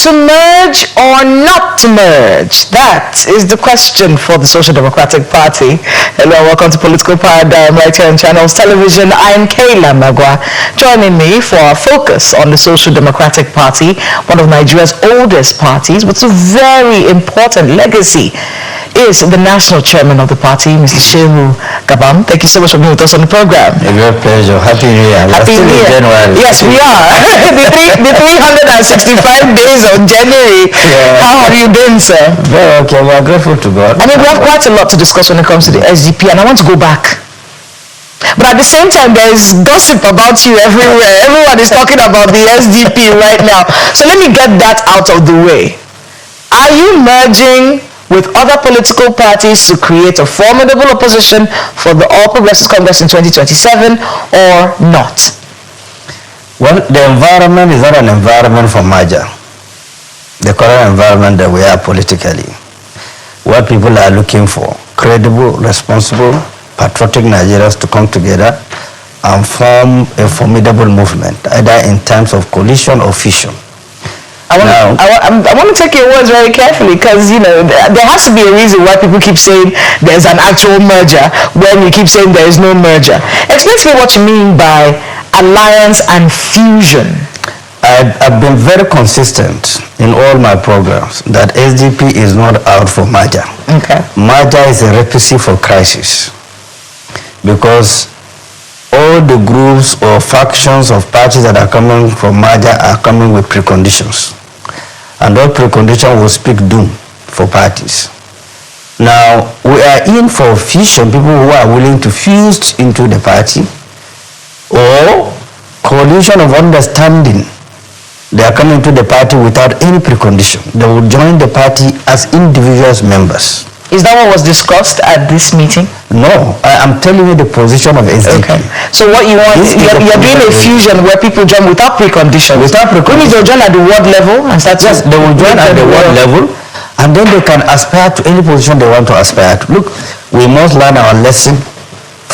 To merge or not to merge? That is the question for the Social Democratic Party. Hello, welcome to Political Paradigm right here on Channels Television. I'm Kayla Magwa. Joining me for our focus on the Social Democratic Party, one of Nigeria's oldest parties with a very important legacy, is the national chairman of the party, Mr. Gabam. Thank you so much for being with us on the program. A great pleasure. Happy New Year. Happy New Year. January. Yes, we are. the 365 days of January. Yeah. How have you been, sir? Very okay. We are grateful to God. I mean, we have quite a lot to discuss when it comes to the SDP, and I want to go back. But at the same time, there is gossip about you everywhere. Everyone is talking about the SDP right now. So let me get that out of the way. Are you merging with other political parties to create a formidable opposition for the All Progressives Congress in 2027 or not? Well, the environment is not an environment for merger. The current environment that we are politically, what people are looking for, credible, responsible, patriotic Nigerians to come together and form a formidable movement, either in terms of coalition or fusion. I want to take your words very carefully, because there has to be a reason why people keep saying there's an actual merger when you keep saying there is no merger. Explain to me what you mean by alliance and fusion. I've been very consistent in all my programs that SDP is not out for merger. Okay. Merger is a recipe for crisis, because all the groups or factions of parties that are coming for merger are coming with preconditions. And those preconditions will speak doom for parties. Now, we are in for fusion, people who are willing to fuse into the party, or coalition of understanding. They are coming to the party without any precondition. They will join the party as individuals members. Is that what was discussed at this meeting? No, I'm telling you the position of SDP. Okay. So what you want, you're doing a fusion where people join without preconditions. Without preconditions. They'll join at the ward level and start. Yes, they will join at the ward level, and then they can aspire to any position they want to aspire to. Look, we must learn our lesson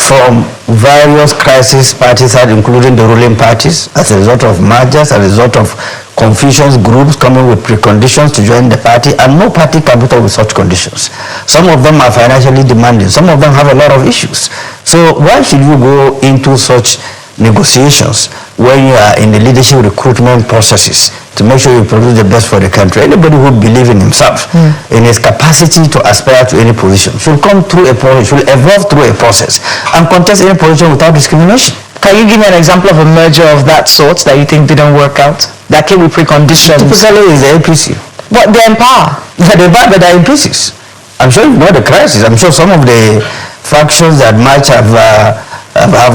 from various crisis parties, including the ruling parties, as a result of mergers, as a result of confusions, groups coming with preconditions to join the party, and no party can put up with such conditions. Some of them are financially demanding. Some of them have a lot of issues. So why should you go into such negotiations when you are in the leadership recruitment processes to make sure you produce the best for the country? Anybody who believes in himself, in his capacity to aspire to any position, should come through a process, should evolve through a process, and contest any position without discrimination. Can you give me an example of a merger of that sort that you think didn't work out? That came with preconditions? Typically is the APC. But they're in power. Yeah, they're bad, but they're in pieces. I'm sure you know the crisis. I'm sure some of the factions that might have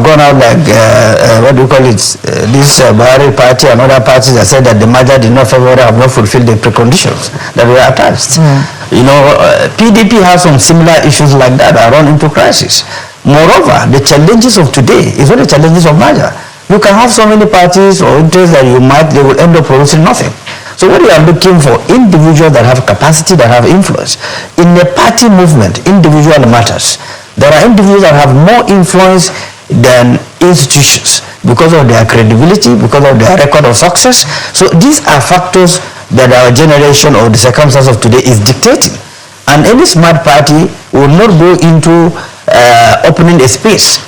gone out like, what do you call it, this Bahari party and other parties that said that the merger did not favor, have not fulfilled the preconditions that were attached. PDP has some similar issues like that that run into crisis. Moreover, the challenges of today is not the challenges of merger. You can have so many parties or interests that they will end up producing nothing. So what we are looking for, individuals that have capacity, that have influence. In the party movement, individual matters. There are individuals that have more influence than institutions because of their credibility, because of their record of success. So these are factors that our generation or the circumstance of today is dictating. And any smart party will not go into opening a space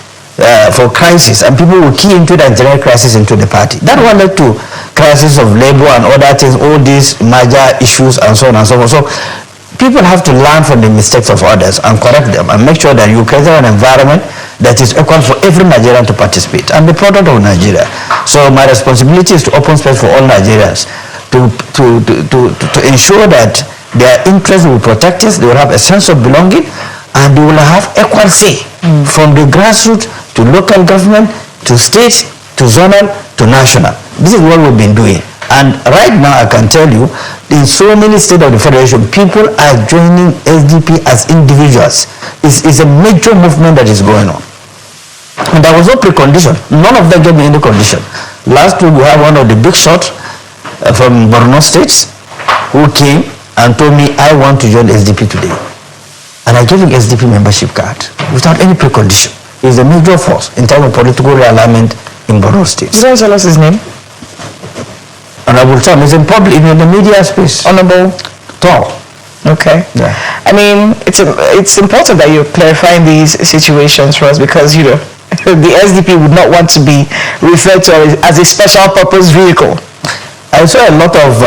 for crisis, and people will key into that general crisis into the party. That one led to crisis of labor and other things, all these major issues and so on and so forth. So people have to learn from the mistakes of others and correct them and make sure that you create an environment that is equal for every Nigerian to participate. I'm the product of Nigeria. So my responsibility is to open space for all Nigerians to ensure that their interests will be protected, they will have a sense of belonging, and they will have equal say from the grassroots to local government, to state, to zonal, to national. This is what we've been doing. And right now I can tell you, in so many states of the federation, people are joining SDP as individuals. It's a major movement that is going on. And there was no precondition. None of them gave me any condition. Last week we had one of the big shots from Borno State who came and told me, I want to join SDP today. And I gave him SDP membership card without any precondition. He's a major force in terms of political realignment in Borno State. Did you tell us his name? Honorable Tom is in public, in the media space. Honorable Tom. Okay. Yeah. I mean, it's important that you're clarifying these situations for us because, you know, the SDP would not want to be referred to as a special purpose vehicle. I saw a lot of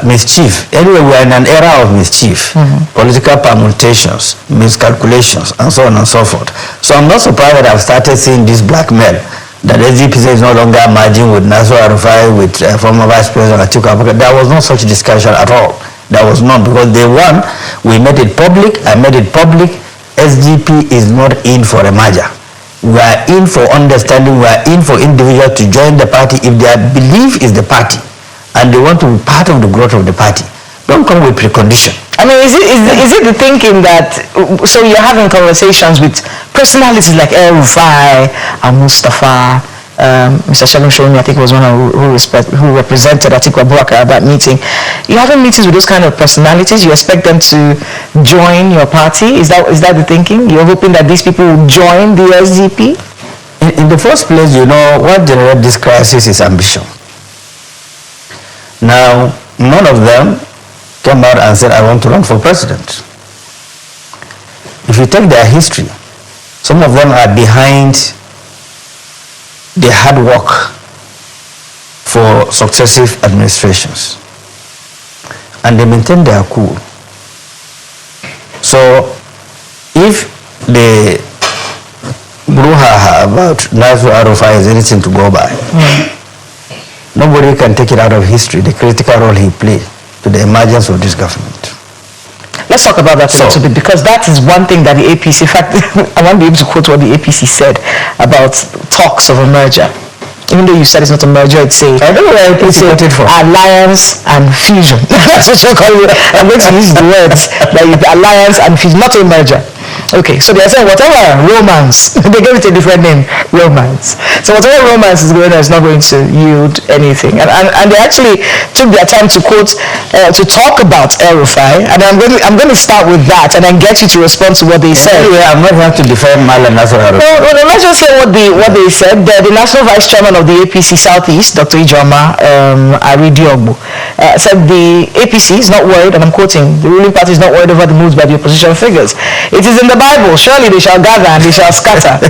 mischief. Anyway, we're in an era of mischief, political permutations, miscalculations, and so on and so forth. So I'm not surprised that I've started seeing this blackmail that SDP is no longer merging with Nat'l Arufai, with former Vice President Atiku Abubakar. There was no such discussion at all. There was none, because day one, we made it public, I made it public. SDP is not in for a merger. We are in for understanding, we are in for individuals to join the party if their belief is the party and they want to be part of the growth of the party. Don't come with precondition. I mean, is it the thinking that, so you're having conversations with personalities like El-Rufai and Mustafa, Mr. Shegun Shomi, I think was one who represented Atiku Abubakar at that meeting. You're having meetings with those kind of personalities. You expect them to join your party. Is that the thinking? You're hoping that these people will join the SDP? In the first place, you know, what generated this crisis is ambition. Now, none of them came out and said, I want to run for president. If you take their history, some of them are behind the hard work for successive administrations, and they maintain their cool. So if the brouhaha about Nat'l Arufai is anything to go by, nobody can take it out of history, the critical role he played to the emergence of this government. Let's talk about that a little bit, because that is one thing that the APC, in fact, I want to be able to quote what the APC said about talks of a merger. Even though you said it's not a merger, it's a, I don't know what APC voted for. Alliance and fusion. That's what you're calling it. I'm going to use the words, like alliance and fusion, not a merger. Okay, so they're saying whatever romance, they gave it a different name, romance. So whatever romance is going on is not going to yield anything. And they actually took their time to quote, to talk about El-Rufai, and I'm going to start with that and then get you to respond to what they said. Anyway, I'm not going to defend Mal and Nat'l Arufai. No, let's just say what they said. The National Vice Chairman of the APC Southeast, Dr. Ijoma Aridiogbo, said the APC is not worried, and I'm quoting, the ruling party is not worried over the moves by the opposition figures. It is in the Bible, surely they shall gather and they shall scatter.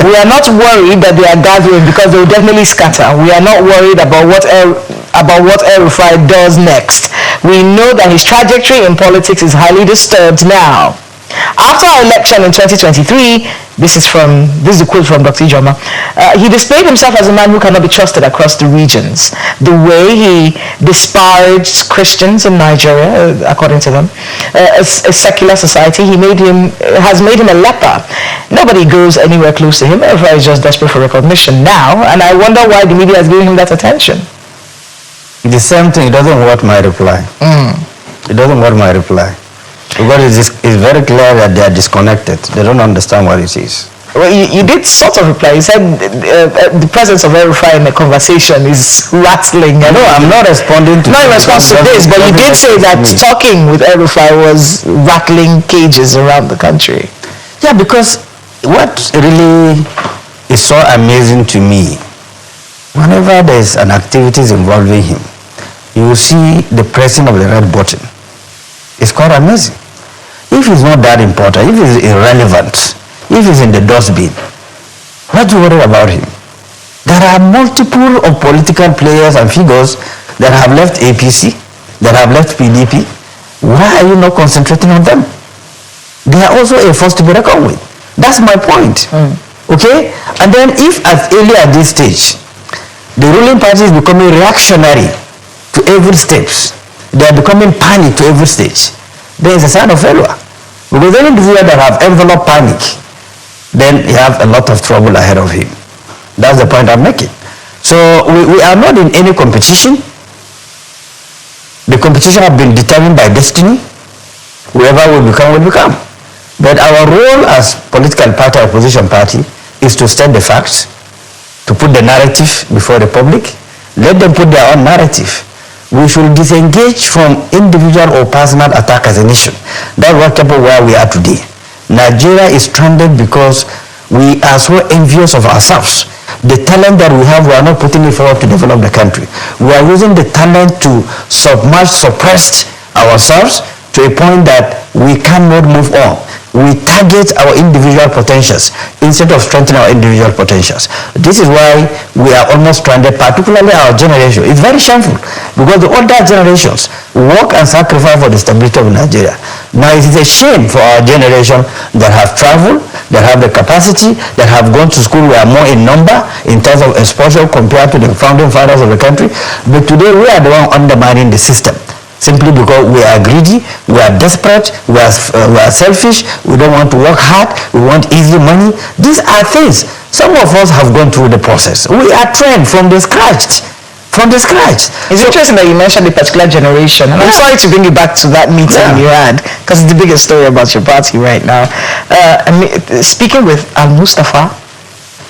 We are not worried that they are gathering, because they will definitely scatter. We are not worried about what El-Rufai does next. We know that his trajectory in politics is highly disturbed now. After our election in 2023, this is a quote from Dr. Ijoma, he displayed himself as a man who cannot be trusted across the regions. The way he disparaged Christians in Nigeria, according to them, a secular society, has made him a leper. Nobody goes anywhere close to him. Everybody is just desperate for recognition now, and I wonder why the media is giving him that attention. The same thing, it doesn't want my reply. It doesn't want my reply. Because it's very clear that they are disconnected. They don't understand what it is. Well, you did sort of reply. You said the presence of El-Rufai in the conversation is rattling. No, I'm not responding to... Not in response to this, but you did say that talking with El-Rufai was rattling cages around the country. Yeah, because what really is so amazing to me, whenever there's an activities involving him, you will see the pressing of the red button. It's quite amazing. If it's not that important, if it's irrelevant, if it's in the dustbin, what do you worry about him? There are multiple of political players and figures that have left APC, that have left PDP. Why are you not concentrating on them? They are also a force to be reckoned with. That's my point. Okay? And then if as early at this stage, the ruling party is becoming reactionary to every steps, they are becoming panic to every stage, there is a sign of failure. Because any individual that have envelope panic, then you have a lot of trouble ahead of him. That's the point I'm making. So we are not in any competition. The competition has been determined by destiny. Whoever will become. But our role as political party, opposition party, is to state the facts, to put the narrative before the public. Let them put their own narrative. We should disengage from individual or personal attack as a nation. That's what kept us where we are today. Nigeria is stranded because we are so envious of ourselves. The talent that we have, we are not putting it forward to develop the country. We are using the talent to suppress ourselves to a point that we cannot move on. We target our individual potentials instead of strengthening our individual potentials. This is why we are almost stranded, particularly our generation. It's very shameful because the older generations work and sacrifice for the stability of Nigeria. Now it is a shame for our generation that have traveled, that have the capacity, that have gone to school. We are more in number in terms of exposure compared to the founding fathers of the country. But today we are the one undermining the system. Simply because we are greedy, we are desperate, we are selfish, we don't want to work hard, we want easy money. These are things. Some of us have gone through the process. We are trained from the scratch. It's interesting that you mentioned the particular generation. And I'm sorry to bring you back to that meeting you had, because it's the biggest story about your party right now. Speaking with Al-Mustafa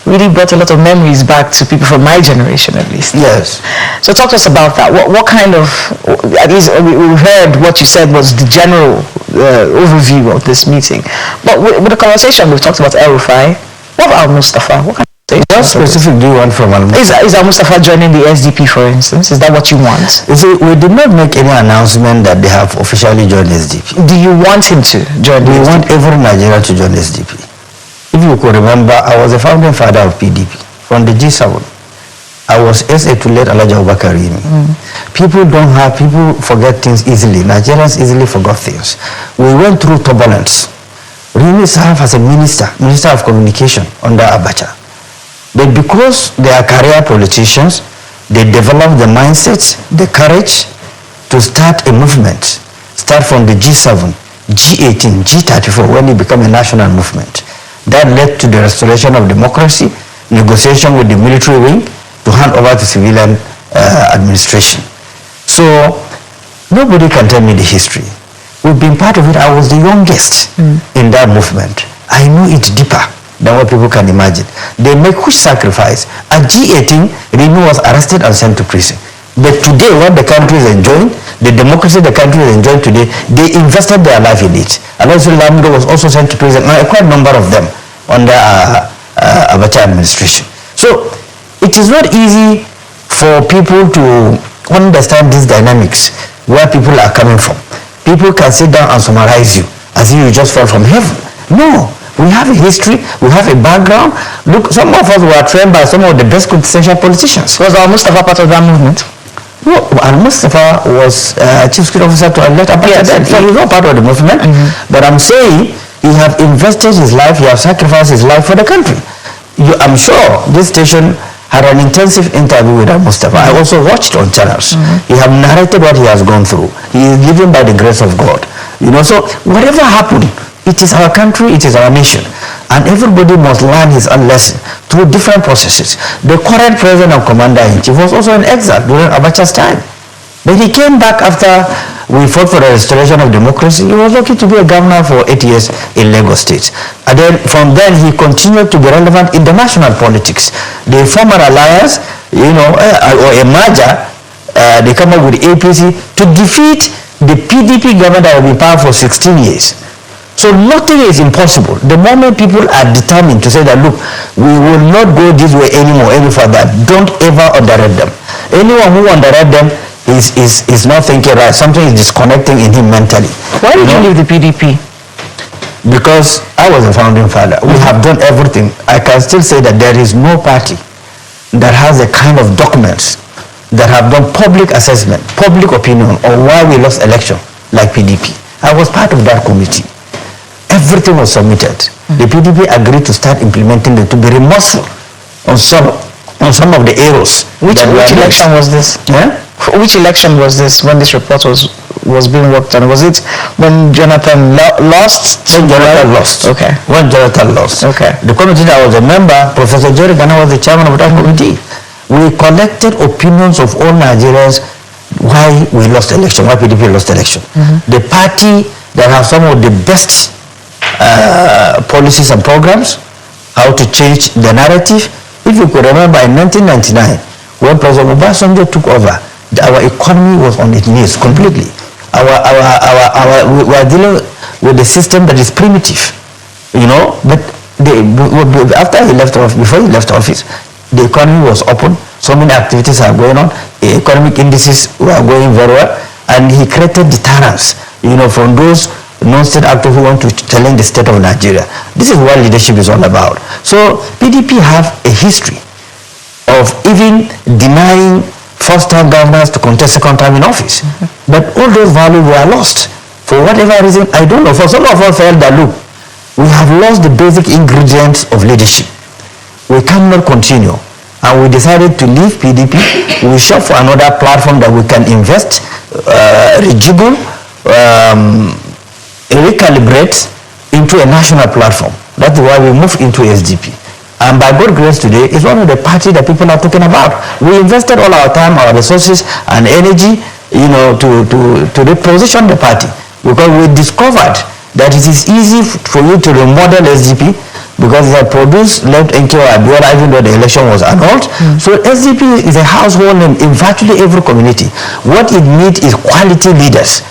really brought a lot of memories back to people from my generation, at least. Yes. So talk to us about that. What kind of, at least we heard what you said was the general overview of this meeting. But with the conversation, we've talked about El-Rufai. What about Al-Mustafa? What kind of What specific do you want from Al-Mustafa? Is Al-Mustafa joining the SDP, for instance? Is that what you want? You see, we did not make any announcement that they have officially joined SDP. Do you want him to join the SDP? We want every Nigerian to join SDP. If you could remember, I was the founding father of PDP from the G7. I was SA to late Alhaji Abubakar Rimi. People forget things easily. Nigerians easily forgot things. We went through turbulence. Rimi served as a minister of communication under Abacha. But because they are career politicians, they developed the mindset, the courage to start a movement. Start from the G7, G18, G34 when it became a national movement. That led to the restoration of democracy, negotiation with the military wing to hand over to civilian administration. So nobody can tell me the history. We've been part of it. I was the youngest in that movement. I know it deeper than what people can imagine. They make huge sacrifice. At G18, Rimi was arrested and sent to prison. But today, what the country is enjoying, the democracy the country is enjoying today, they invested their life in it. Alonso Lamido was also sent to prison, and a quite number of them under Abacha administration. So it is not easy for people to understand these dynamics, where people are coming from. People can sit down and summarize you as if you just fell from heaven. No. We have a history, we have a background. Look, some of us were trained by some of the best quintessential politicians. Was Al-Mustafa part of that movement? No, Al-Mustafa was chief security officer to Electoral. Yes, so he's not part of the movement. But I'm saying he has invested his life, he has sacrificed his life for the country. I'm sure this station had an intensive interview with Al-Mustafa. I also watched on channels. He has narrated what he has gone through. He is living by the grace of God. So whatever happened, it is our country, it is our nation. And everybody must learn his own lesson through different processes. The current president and commander-in-chief was also in exile during Abacha's time. But he came back after we fought for the restoration of democracy. He was lucky to be a governor for 8 years in Lagos State. And then from then he continued to be relevant in the national politics. They form an alliance, or a merger, they come up with APC to defeat the PDP government that will be in power for 16 years. So nothing is impossible. The moment people are determined to say that, look, we will not go this way anymore, any further, don't ever underrate them. Anyone who underrates them is not thinking right. Something is disconnecting in him mentally. Why did you leave the PDP? Because I was a founding father. We have done everything. I can still say that there is no party that has the kind of documents that have done public assessment, public opinion on why we lost election like PDP. I was part of that committee. Everything was submitted. The PDP agreed to start implementing it, to be remorseful on some of the errors. Which election was this? Yeah? Which election was this when this report was being worked on? Was it when Jonathan lost? When Jonathan lost. Okay. When Jonathan lost. Okay. The committee that I was a member, Professor Jerry Ghana was the chairman of that committee. We collected opinions of all Nigerians why we lost election, why PDP lost election. The party that have some of the best policies and programs, how to change the narrative. If you could remember in 1999, when President Obasanjo took over, our economy was on its knees completely. We are dealing with a system that is primitive, but after he left office, before he left office, the economy was open, so many activities are going on, the economic indices were going very well, and he created deterrence, from those non-state actors who want to challenge the state of Nigeria. This is what leadership is all about. So PDP have a history of even denying first-time governors to contest second time in office. But all those values were lost. For whatever reason, I don't know. For some of us felt that, look, we have lost the basic ingredients of leadership. We cannot continue. And we decided to leave PDP. We shop for another platform that we can invest, rejiggle, recalibrate into a national platform. That's why we moved into SDP. And by God's grace today, it's one of the parties that people are talking about. We invested all our time, our resources, and energy, to reposition the party, because we discovered that it is easy for you to remodel SDP, because it had produced left NKO Abiola even though the election was annulled. So SDP is a household name in virtually every community. What it needs is quality leaders,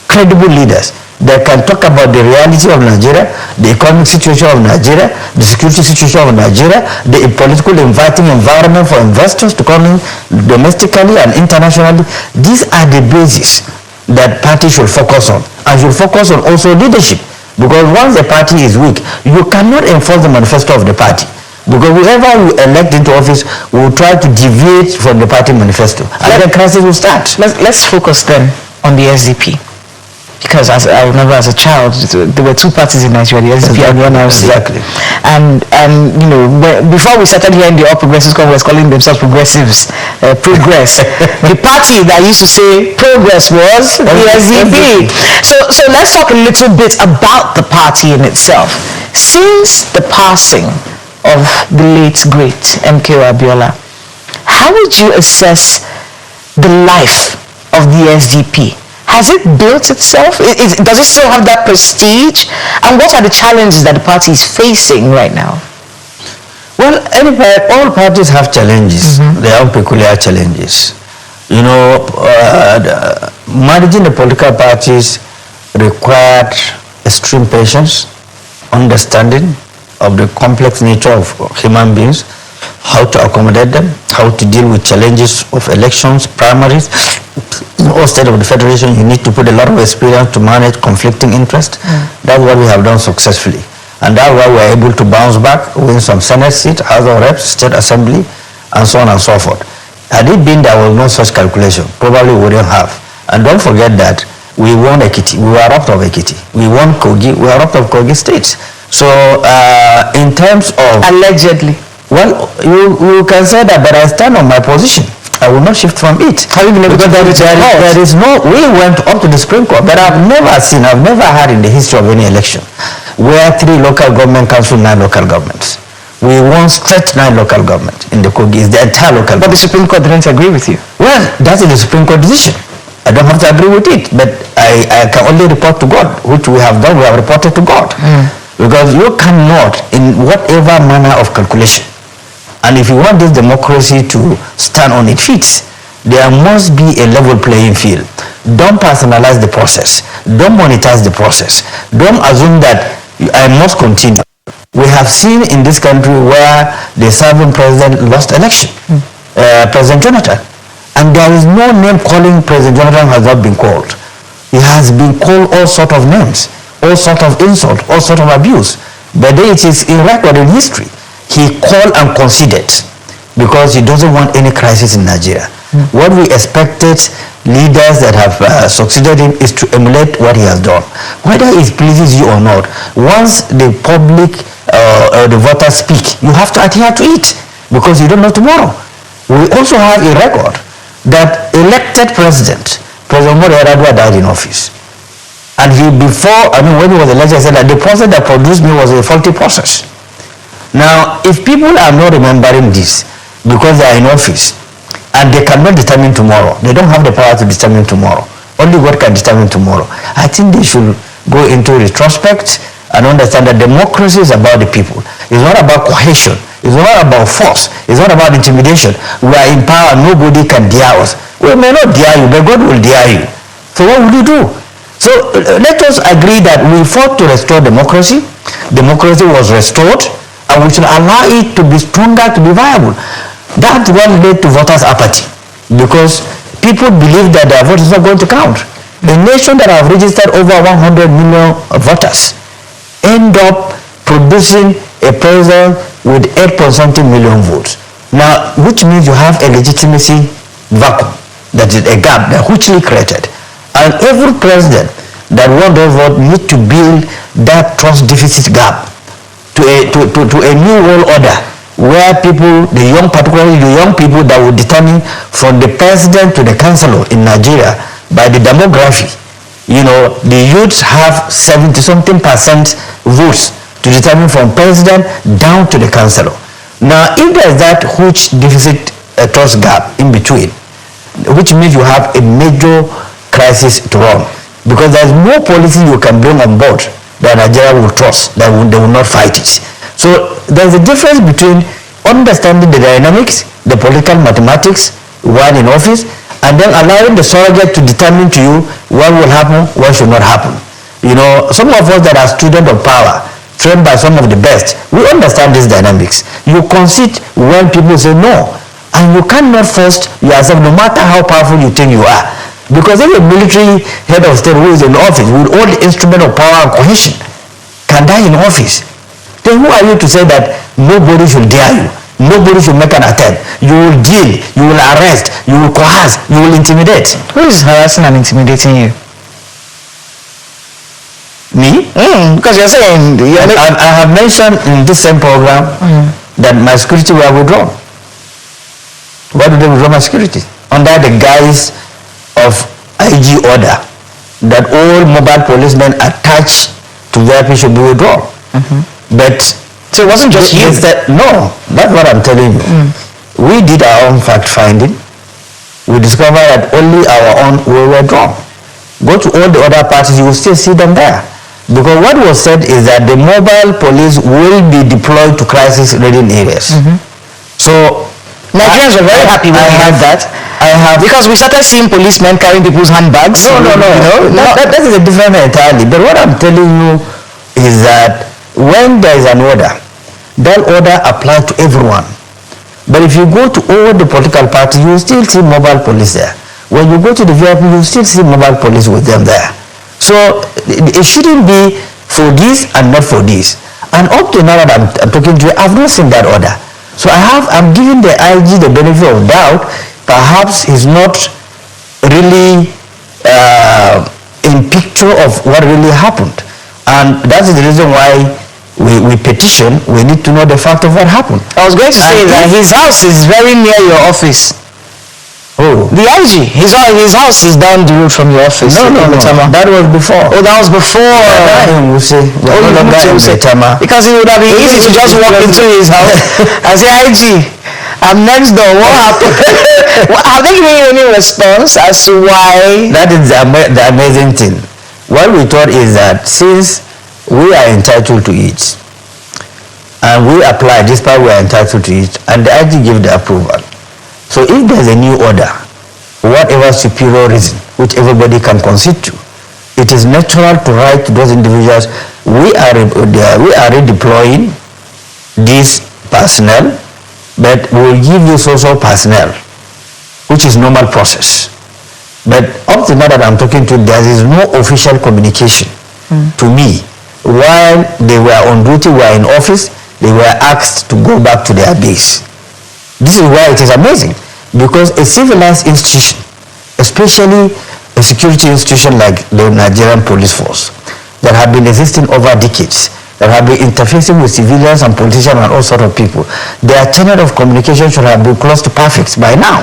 credible leaders that can talk about the reality of Nigeria, the economic situation of Nigeria, the security situation of Nigeria, the political inviting environment for investors to come in domestically and internationally. These are the bases that party should focus on, and should focus on also leadership. Because once the party is weak, you cannot enforce the manifesto of the party. Because whoever you elect into office will try to deviate from the party manifesto, and then crisis will start. Let's focus then on the SDP. Because as I remember as a child, there were two parties in Nigeria, the SDP and the NRC. Exactly. And before we started hearing the All Progressives Congress calling themselves progressives, progress, the party that used to say progress was the SDP. So let's talk a little bit about the party in itself. Since the passing of the late, great MKO Abiola, how would you assess the life of the SDP? Has it built itself? Does it still have that prestige? And what are the challenges that the party is facing right now? Well, all parties have challenges, their own peculiar challenges. Managing the political parties required extreme patience, understanding of the complex nature of human beings, how to accommodate them, how to deal with challenges of elections, primaries. In all states of the federation, you need to put a lot of experience to manage conflicting interests. That's what we have done successfully. And that's why we're able to bounce back, win some Senate seats, House of Reps, State Assembly, and so on and so forth. Had it been there was no such calculation, probably we wouldn't have. And don't forget that we won Ekiti, we were robbed of Ekiti. We won Kogi, we were robbed of Kogi states. So in terms of... Allegedly. Well, you can say that, but I stand on my position. I will not shift from it. How you been able to there is no, we went up to the Supreme Court, but I've never had in the history of any election where 3 local government council, 9 local governments. We won straight 9 local government in the Kogi, the entire local government. But the Supreme Court didn't agree with you. Well, that is the Supreme Court decision. I don't have to agree with it, but I can only report to God, which we have done, we have reported to God. Because you cannot, in whatever manner of calculation, and if you want this democracy to stand on its feet, there must be a level playing field. Don't personalize the process. Don't monetize the process. Don't assume that I must continue. We have seen in this country where the serving president lost election, President Jonathan. And there is no name calling President Jonathan has not been called. He has been called all sorts of names, all sorts of insult, all sorts of abuse. But it is in record in history. He called and conceded because he doesn't want any crisis in Nigeria. What we expected leaders that have succeeded him is to emulate what he has done. Whether it pleases you or not, once the public or the voters speak, you have to adhere to it because you don't know tomorrow. We also have a record that elected President Umar Yar'Adua died in office. And when he was elected, he said that the process that produced me was a faulty process. Now, if people are not remembering this because they are in office and they cannot determine tomorrow, they don't have the power to determine tomorrow. Only God can determine tomorrow. I think they should go into retrospect and understand that democracy is about the people. It's not about cohesion. It's not about force. It's not about intimidation. We are in power. Nobody can dare us. We may not dare you, but God will dare you. So what will you do? So let us agree that we fought to restore democracy. Democracy was restored. And we should allow it to be stronger, to be viable. That one led to voters' apathy because people believe that their vote is not going to count. A nation that have registered over 100 million voters end up producing a president with 8.something million votes. Now, which means you have a legitimacy vacuum, that is a gap that hugely created. And every president that wants those votes needs to build that trust deficit gap to a new world order where people, particularly the young people that will determine from the president to the councillor in Nigeria by the demography. You know, the youths have 70-something% votes to determine from president down to the councillor. Now, if there is that huge deficit trust gap in between, which means you have a major crisis to run, because there is no policy you can bring on board that Nigeria will trust, that they will not fight it. So there is a difference between understanding the dynamics, the political mathematics, while in office, and then allowing the surrogate to determine to you what will happen, what should not happen. You know, some of us that are students of power, trained by some of the best, we understand these dynamics. You concede when people say no, and you cannot force yourself, no matter how powerful you think you are. Because if a military head of state who is in office with all the instrument of power and cohesion can die in office, then who are you to say that nobody should dare you? Nobody should make an attempt. You will jail, you will arrest, you will coerce, you will intimidate. Who is harassing and intimidating you? Me? Because you're saying... I have mentioned in this same program that my security were withdrawn. Why did they withdraw my security? Under the guise of IG order that all mobile policemen attached to VIP should be withdrawn. But so it wasn't just you? No, that's what I'm telling you. We did our own fact finding. We discovered that only our own were withdrawn. Go to all the other parties, you will still see them there. Because what was said is that the mobile police will be deployed to crisis-ridden areas. So Nigerians were very happy when we heard that. Because we started seeing policemen carrying people's handbags. No. You know, that is a different entirely. But what I'm telling you is that when there is an order, that order applies to everyone. But if you go to all the political parties, you will still see mobile police there. When you go to the VIP, you will still see mobile police with them there. So it shouldn't be for this and not for this. And up to now that I'm talking to you, I've not seen that order. So I'm giving the IG the benefit of doubt. Perhaps he's not really in picture of what really happened. And that is the reason why we petition. We need to know the fact of what happened. I was going to say that his house is very near your office. Oh. The IG, his house is down the road from your office. No. That was before. Oh, that was before. Because it would have been easy to just walk into his house and say, IG, I'm next door. What happened? Have they given you any response as to why? That is the amazing thing. What we thought is that since we are entitled to it, and we apply this part we are entitled to it, and the IG give the approval. So if there's a new order, whatever superior reason, which everybody can concede to, it is natural to write to those individuals, we are redeploying this personnel, but we will give you social personnel, which is normal process. But up to now that I'm talking to, there is no official communication to me. While they were on duty, were in office, they were asked to go back to their base. This is why it is amazing, because a civilized institution, especially a security institution like the Nigerian police force, that have been existing over decades, that have been interfacing with civilians and politicians and all sorts of people, their channel of communication should have been close to perfect by now,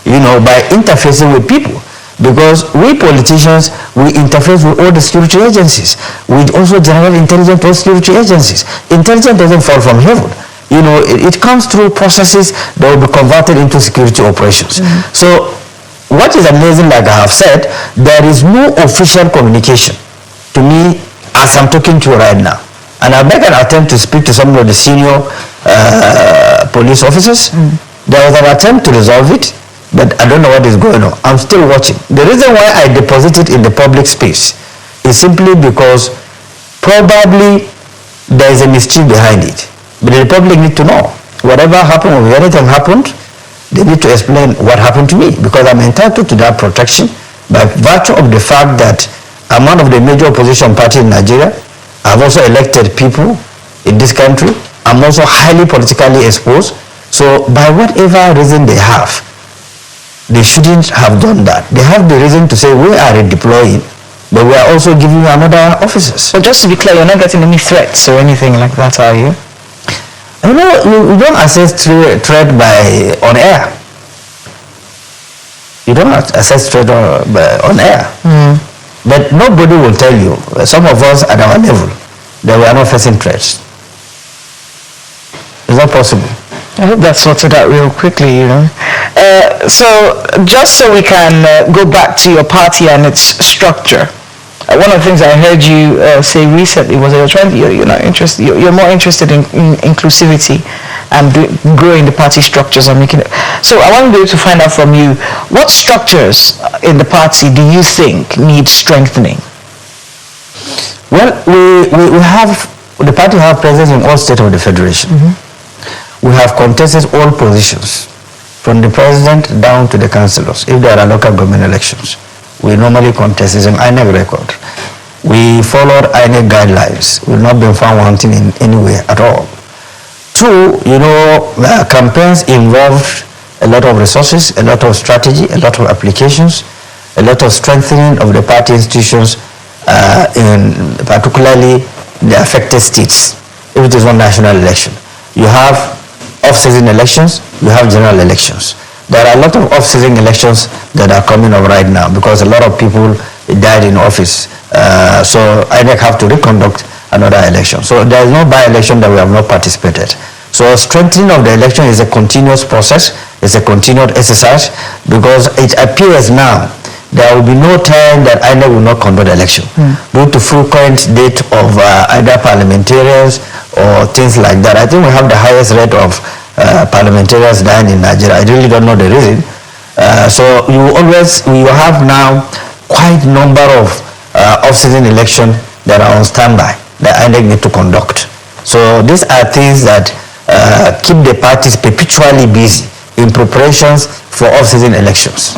you know, by interfacing with people. Because we politicians, we interface with all the security agencies, with also general intelligence or security agencies. Intelligence doesn't fall from heaven. You know, it comes through processes that will be converted into security operations. So what is amazing, like I have said, there is no official communication to me as I'm talking to you right now. And I'll make an attempt to speak to some of the senior police officers. There was an attempt to resolve it, but I don't know what is going on. I'm still watching. The reason why I deposit it in the public space is simply because probably there is a mischief behind it. But the public need to know. Whatever happened, if anything happened, they need to explain what happened to me, because I'm entitled to that protection by virtue of the fact that I'm one of the major opposition parties in Nigeria. I've also elected people in this country. I'm also highly politically exposed. So by whatever reason they have, they shouldn't have done that. They have the reason to say we are redeploying, but we are also giving you another officers. So just to be clear, you're not getting any threats or anything like that, are you? You know, you don't assess threat on air. You don't assess threat on air. But nobody will tell you, some of us at our level, that we are not facing threats. Is that possible? I hope that's sorted out real quickly, you know. So just so we can go back to your party and its structure, one of the things I heard you say recently was that you're more interested in inclusivity and growing the party structures and making it. So I want to be able to find out from you, what structures in the party do you think need strengthening? Well, the party have presence in all states of the federation. We have contested all positions, from the president down to the councillors. If there are local government elections, we normally contest as an INEC record. We followed INEC guidelines. We've not been found wanting in any way at all. Two, campaigns involved a lot of resources, a lot of strategy, a lot of applications, a lot of strengthening of the party institutions, in particularly the affected states. If it is one national election, you have off-season elections, you have general elections. There are a lot of off-season elections that are coming up right now because a lot of people died in office. So INEC have to reconduct another election. So there is no by-election that we have not participated. So strengthening of the election is a continuous process, it's a continued exercise, because it appears now there will be no time that INEC will not conduct election due to frequent date of either parliamentarians or things like that. I think we have the highest rate of parliamentarians dying in Nigeria. I really don't know the reason. So we have now quite a number of off-season elections that are on standby that INEC need to conduct. So these are things that keep the parties perpetually busy in preparations for off-season elections.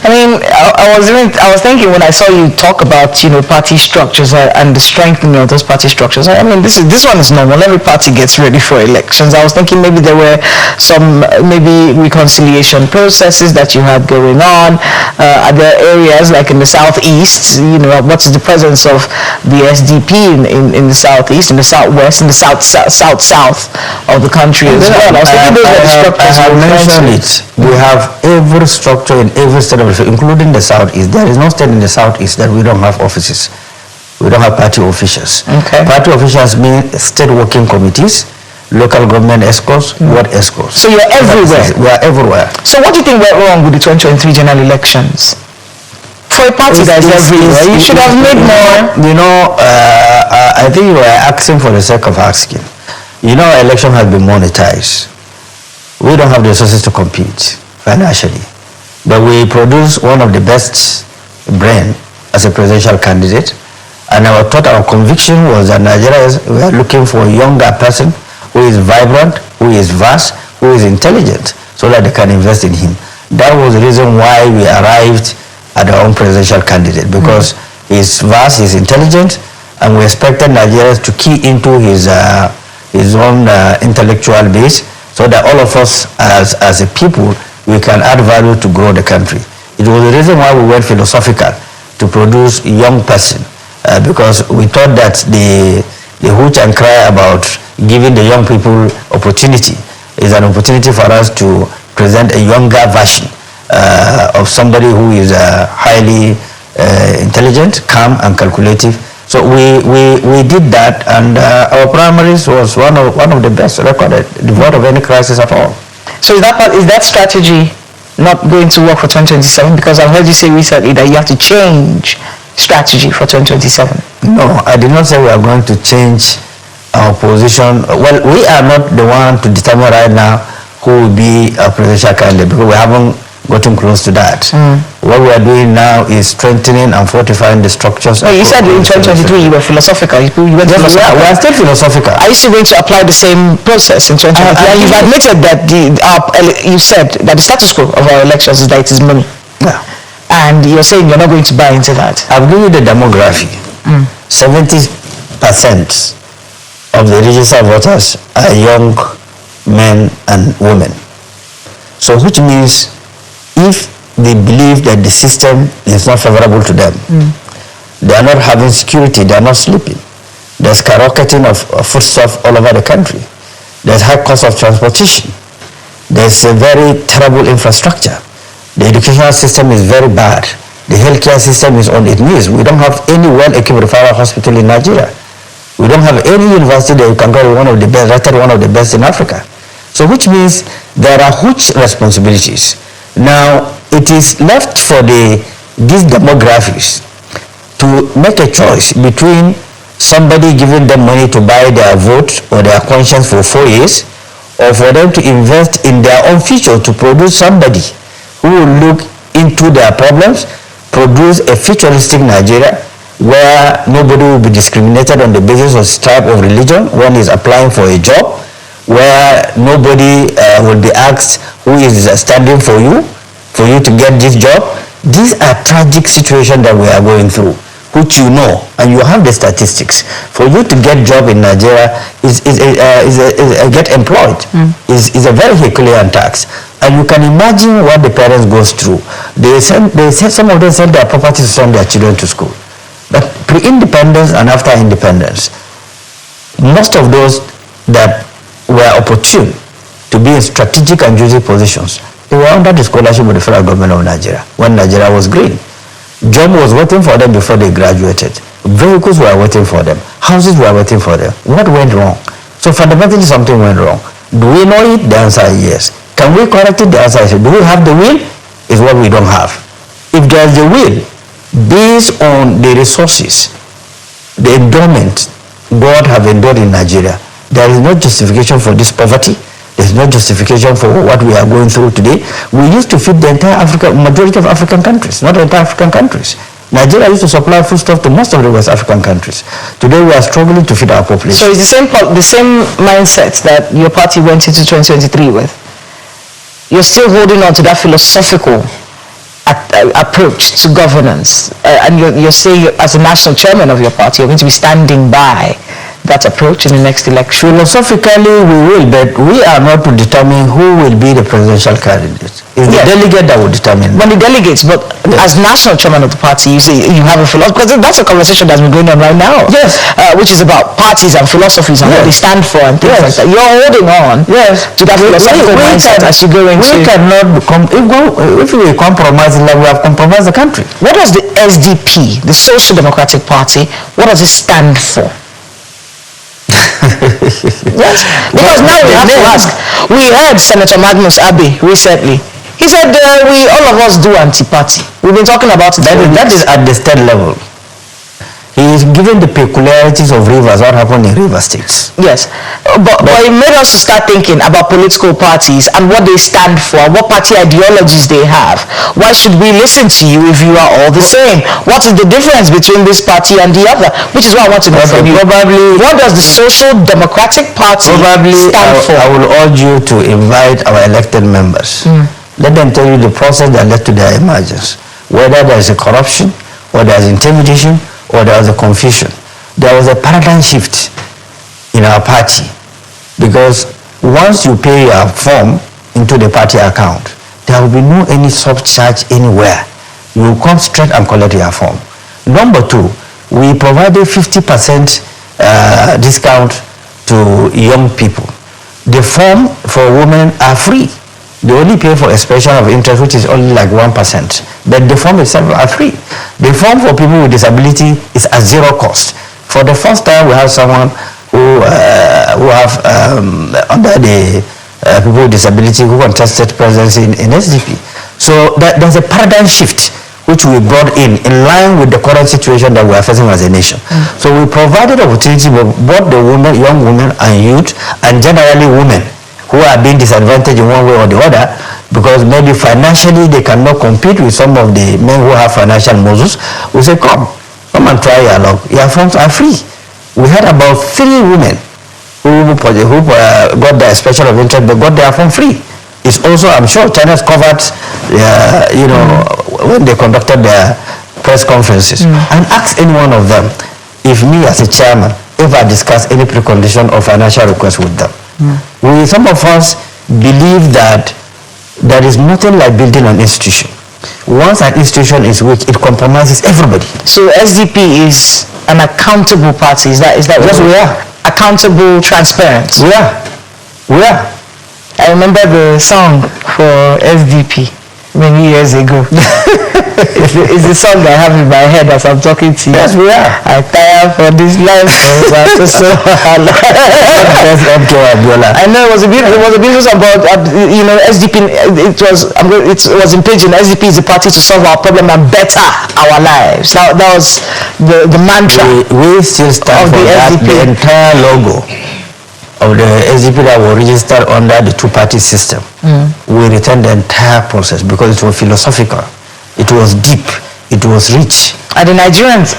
I mean, I was thinking when I saw you talk about, party structures and the strengthening of those party structures. I mean, this one is normal. Every party gets ready for elections. I was thinking maybe there were some reconciliation processes that you had going on. Are there areas like in the southeast? What is the presence of the SDP in the southeast, in the southwest, in the south of the country as well? I was thinking those are the structures. I mentioned it. We have every structure in every state of the, including the southeast. There is no state in the southeast that we don't have offices. We don't have party officials. Okay. Party officials mean state working committees, local government escorts, ward escorts. So you're everywhere. We are everywhere. So what do you think went wrong with the 2023 general elections? For a party that is everywhere, you should have made more. I think you are asking for the sake of asking. Election has been monetized. We don't have the resources to compete financially, but we produce one of the best brain as a presidential candidate, and our conviction was that we are looking for a younger person who is vibrant, who is vast, who is intelligent, so that they can invest in him. That was the reason why we arrived at our own presidential candidate, because he's vast, he's intelligent, and we expected Nigerians to key into his own intellectual base, so that all of us as a people, we can add value to grow the country. It was the reason why we went philosophical to produce a young person, because we thought that the hoot and cry about giving the young people opportunity is an opportunity for us to present a younger version of somebody who is highly intelligent, calm, and calculative. So we did that, and our primaries was one of the best recorded, devoid of any crisis at all. So is that strategy not going to work for 2027? Because I've heard you say recently that you have to change strategy for 2027. No, I did not say we are going to change our position. Well, we are not the one to determine right now who will be a presidential candidate, because we haven't gotten close to that. What we are doing now is strengthening and fortifying the structures. No, you said in 2023 you were philosophical. You went philosophical. We are still philosophical. Are you still going to apply the same process in 2023? You've admitted that you said that the status quo of our elections is that it is money. Yeah. And you're saying you're not going to buy into that. I've given you the demography. 70% of the registered voters are young men and women. So which means if they believe that the system is not favorable to them, they are not having security, they are not sleeping. There's skyrocketing of foodstuff all over the country. There's high cost of transportation. There's a very terrible infrastructure. The educational system is very bad. The healthcare system is on its knees. We don't have any well-equipped referral hospital in Nigeria. We don't have any university that you can go to one of the best, rated one of the best in Africa. So which means there are huge responsibilities. Now, it is left for these demographics to make a choice between somebody giving them money to buy their vote or their conscience for 4 years, or for them to invest in their own future to produce somebody who will look into their problems, produce a futuristic Nigeria where nobody will be discriminated on the basis of tribe or religion when he's applying for a job, where nobody will be asked who is standing for you to get this job. These are tragic situations that we are going through, which you know, and you have the statistics. For you to get job in Nigeria get employed is a very Herculean task. And you can imagine what the parents goes through. They send some of them send their property to send their children to school. But pre-independence and after independence, most of those that were opportune to be in strategic and juicy positions, they were under the scholarship of the federal government of Nigeria when Nigeria was green. Job was waiting for them before they graduated. Vehicles were waiting for them. Houses were waiting for them. What went wrong? So fundamentally something went wrong. Do we know it? The answer is yes. Can we correct it? The answer is yes. Do we have the will? Is what we don't have. If there's the will, based on the resources, the endowment God have endowed in Nigeria, there is no justification for this poverty. There is no justification for what we are going through today. We used to feed the entire majority of African countries, not the entire African countries. Nigeria used to supply foodstuff to most of the West African countries. Today we are struggling to feed our population. So it's the same mindset that your party went into 2023 with. You're still holding on to that philosophical approach to governance, and you're saying as a national chairman of your party, you're going to be standing by that approach in the next election. Philosophically, we will, but we are not to determine who will be the presidential candidate. It's the delegate that will determine. But the delegates, but as national chairman of the party, you say you have a philosophy, because that's a conversation that's been going on right now. Yes. Which is about parties and philosophies and what they stand for and things like that. You're holding on to that philosophical mindset as you go into. We cannot if we compromise, like we have compromised the country. What does the SDP, the Social Democratic Party, what does it stand for? Yes, because now we have to ask. We heard Senator Magnus Abbey recently. He said all of us do anti-party. We've been talking about it. That is at the state level. He is given the peculiarities of rivers, what happened in river states. Yes, but it made us to start thinking about political parties and what they stand for, what party ideologies they have. Why should we listen to you if you are all the same? What is the difference between this party and the other? Which is what I want to know from you. Probably, what does the Social Democratic Party stand for? I will urge you to invite our elected members. Let them tell you the process that led to their emergence. Whether there is a corruption, or there is intimidation, or there was a confusion. There was a paradigm shift in our party, because once you pay your form into the party account, there will be no any surcharge anywhere. You will come straight and collect your form. Number two, we provided 50% discount to young people. The form for women are free. They only pay for expression of interest, which is only like 1%. But the form itself are free. The form for people with disability is at zero cost. For the first time, we have someone who have under the people with disability who contested presidency in SDP. So there's a paradigm shift which we brought in line with the current situation that we are facing as a nation. So we provided opportunity for both the women, young women and youth, and generally women who are being disadvantaged in one way or the other, because maybe financially they cannot compete with some of the men who have financial muscles, we say, come and try your luck. Your funds are free. We had about 3 women who got their special of interest, but got their fund free. It's also, I'm sure, China's covered, when they conducted their press conferences, and ask any one of them if me as a chairman ever discuss any precondition or financial request with them. Some of us believe that there is nothing like building an institution. Once an institution is weak, it compromises everybody. So SDP is an accountable party. Is that yes, we are. Accountable, transparent. We are. I remember the song for SDP many years ago. it's the song I have in my head as I'm talking to you. Yes, we are. I tire for this life. I know it was a beautiful song about SDP. It was in pidgin. SDP is the party to solve our problem and better our lives. That was the mantra. We still stand for that. The entire logo of the SDP that were registered under the two-party system. We return the entire process because it was philosophical, it was deep, it was rich. And the Nigerians,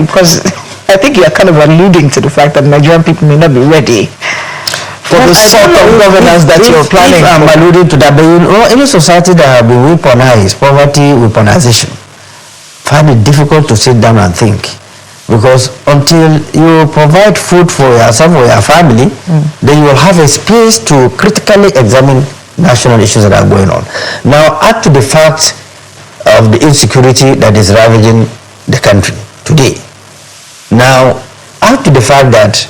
because I think you are kind of alluding to the fact that Nigerian people may not be ready for the sort of governance that you're planning. I'm alluding to that, but any society that have been weaponized, poverty, weaponization, find it difficult to sit down and think. Because until you provide food for yourself or your family, then you will have a space to critically examine national issues that are going on. Now, add to the fact of the insecurity that is ravaging the country today. Now, add to the fact that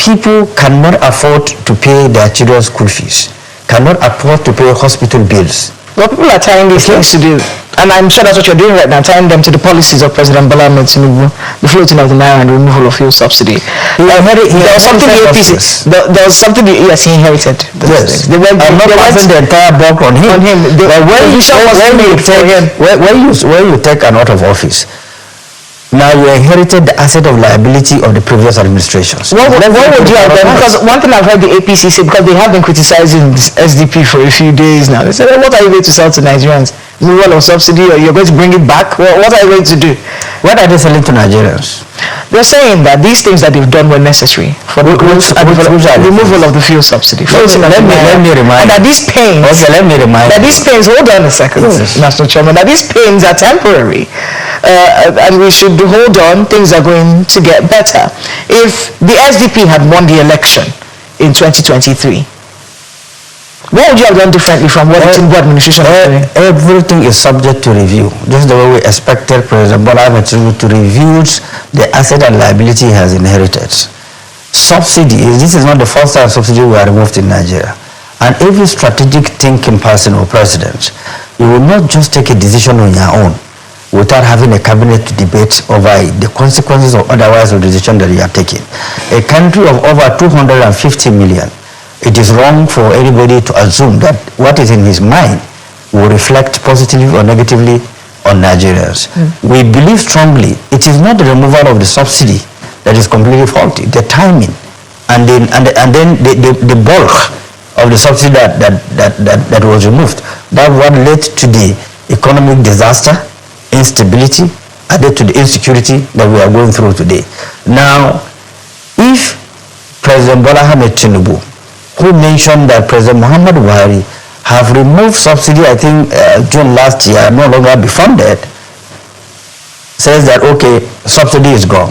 people cannot afford to pay their children's school fees, cannot afford to pay hospital bills. Well, people are tying these things to do, and I'm sure that's what you're doing right now, tying them to the policies of President Bola Ahmed Tinubu, the floating of the naira and the removal of fuel subsidy. There was something the APC, there was something he inherited. Yes. I'm not passing the entire buck on him. When you take an out of office, now you inherited the asset of liability of the previous administrations. What would you have done? Because one thing I've heard the APC say, because they have been criticizing SDP for a few days now, they said, what are you going to sell to Nigerians? Removal of subsidy, or you're going to bring it back? What are you going to do? What are they selling to Nigerians? They're saying that these things that they've done were necessary for the removal of the fuel subsidy. Let me remind. That these pains. Okay, let me remind. That these pains. Hold on a second, National Chairman. That these pains are temporary, and we should hold on. Things are going to get better. If the SDP had won the election in 2023, what would you have done differently from what the Tinubu administration was doing? Everything is subject to review. Just the way we expected President Bola Ahmed Tinubu to review the asset and liability he has inherited. Subsidy, this is not the first time subsidy were removed in Nigeria. And every strategic thinking person or president, you will not just take a decision on your own without having a cabinet to debate over the consequences or otherwise of the decision that you are taking. A country of over 250 million, it is wrong for anybody to assume that what is in his mind will reflect positively or negatively on Nigerians. We believe strongly it is not the removal of the subsidy that is completely faulty, the timing, and then the bulk of the subsidy that was removed. That what led to the economic disaster, instability, added to the insecurity that we are going through today. Now, if President Bola Ahmed Tinubu, who mentioned that President Muhammad Buhari have removed subsidy, I think June last year, no longer be funded, says that, okay, subsidy is gone.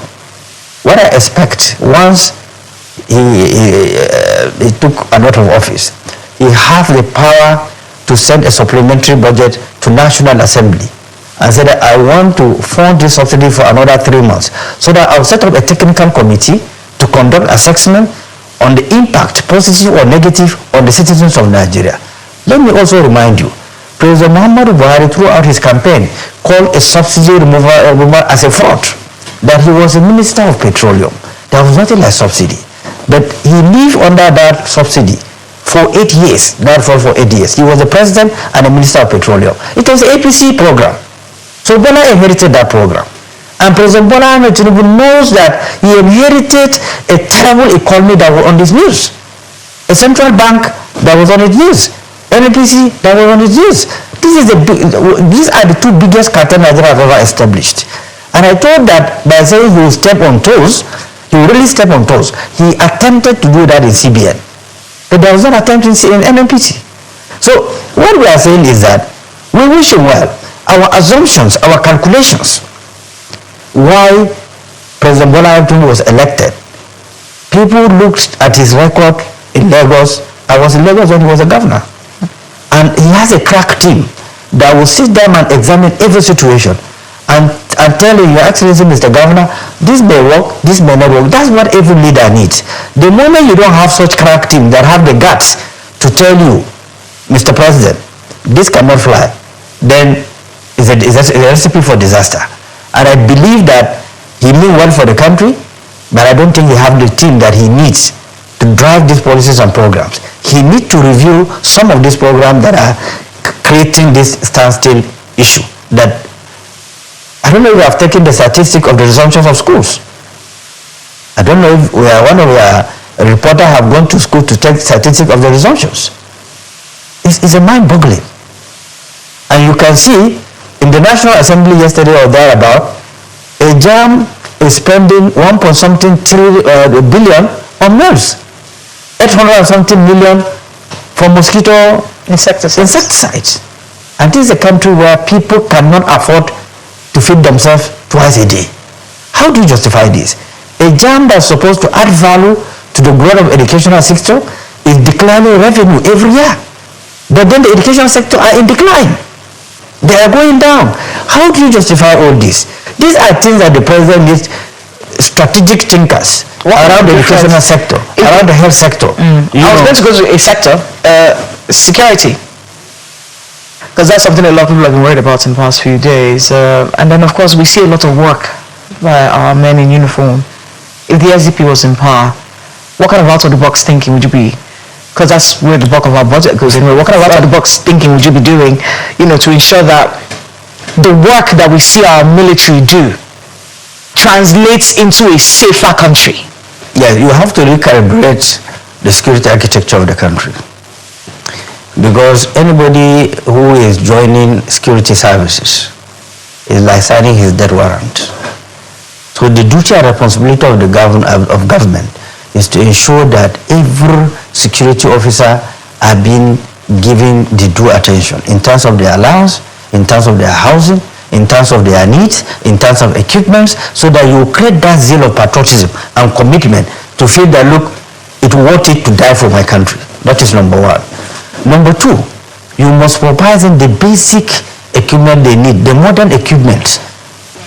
What I expect, once he took an out of office, he have the power to send a supplementary budget to National Assembly and say that I want to fund this subsidy for another 3 months. So that I'll set up a technical committee to conduct assessment on the impact, positive or negative, on the citizens of Nigeria. Let me also remind you, President Muhammad Buhari throughout his campaign called a subsidy removal as a fraud, that he was a minister of petroleum. There was nothing like subsidy. But he lived under that subsidy for 8 years, that for 8 years. He was the president and the minister of petroleum. It was the APC program. So Bola inherited that program. And President Bola Ahmed Tinubu knows that he inherited a terrible economy that was on his news. A central bank that was on its news. NNPC, that was on its use. These are the two biggest cartels Nigeria have ever established. And I thought that by saying he will step on toes, he will really step on toes. He attempted to do that in CBN. But there was no attempt in NNPC. So what we are saying is that we wish him well. Our assumptions, our calculations, why President Bola Tinubu was elected, people looked at his record in Lagos. I was in Lagos when he was a governor. And he has a crack team that will sit down and examine every situation and tell you, Your Excellency, Mr. Governor, this may work, this may not work. That's what every leader needs. The moment you don't have such crack team that have the guts to tell you, Mr. President, this cannot fly, then it's a recipe for disaster. And I believe that he means well for the country, but I don't think he has the team that he needs to drive these policies and programs. He needs to review some of these programs that are creating this standstill issue. That I don't know if we have taken the statistic of the resumption of schools. I don't know if one of our reporters have gone to school to take statistic of the resumptions. It's a mind-boggling. And you can see in the National Assembly yesterday or thereabout, a JAM is spending 1.something billion on meals. 800 and something million for mosquito insecticides. And this is a country where people cannot afford to feed themselves twice a day. How do you justify this? A JAM that's supposed to add value to the growth of educational sector is declining revenue every year. But then the education sector are in decline. They are going down. How do you justify all this? These are things that the president needs strategic thinkers around the educational sector, around the health sector. I was going to go to a sector, security, because that's something a lot of people have been worried about in the past few days. And then, of course, we see a lot of work by our men in uniform. If the SDP was in power, what kind of out-of-the-box thinking would you be? Because that's where the bulk of our budget goes anyway. What kind of out-of-the-box thinking would you be doing, to ensure that the work that we see our military do translates into a safer country? Yeah, you have to recalibrate the security architecture of the country. Because anybody who is joining security services is like signing his death warrant. So the duty and responsibility of the government is to ensure that every security officer are being given the due attention in terms of their allowance, in terms of their housing, in terms of their needs, in terms of equipments, so that you create that zeal of patriotism and commitment to feel that, look, it's worth it to die for my country. That is number one. Number two, you must provide them the basic equipment they need, the modern equipment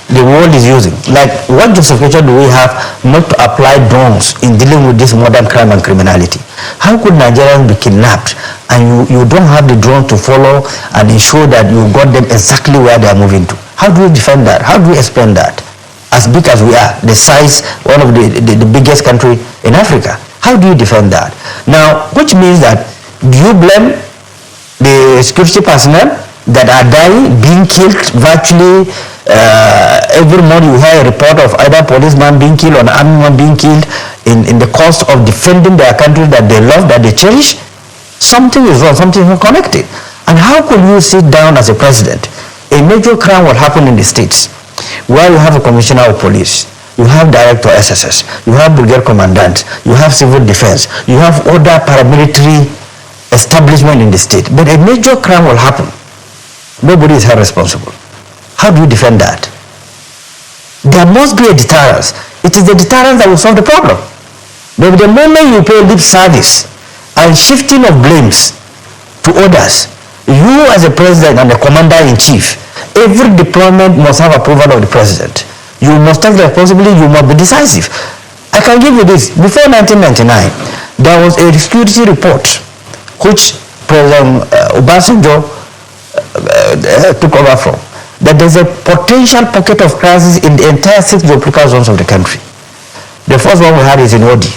the world is using. Like, what justification do we have not to apply drones in dealing with this modern crime and criminality? How could Nigerians be kidnapped and you don't have the drone to follow and ensure that you got them exactly where they are moving to? How do you defend that? How do you explain that? As big as we are, the size, one of the biggest country in Africa. How do you defend that? Now, which means that, do you blame the security personnel that are dying, being killed virtually? Every morning you hear a report of either policeman being killed or an army man being killed in the cost of defending their country that they love, that they cherish. Something is wrong, something is not connected. And how could you sit down as a president? A major crime will happen in the states where you have a commissioner of police, you have director SSS, you have brigade commandant, you have civil defense, you have other paramilitary establishment in the state. But a major crime will happen. Nobody is held responsible. How do you defend that? There must be a deterrence. It is the deterrence that will solve the problem. But the moment you pay lip service and shifting of blames to others, you as a president and the commander-in-chief, every deployment must have approval of the president. You must take the responsibility, you must be decisive. I can give you this. Before 1999, there was a security report which President Obasanjo took over from, that there's a potential pocket of crisis in the entire 6 geopolitical zones of the country. The first one we had is in Odi.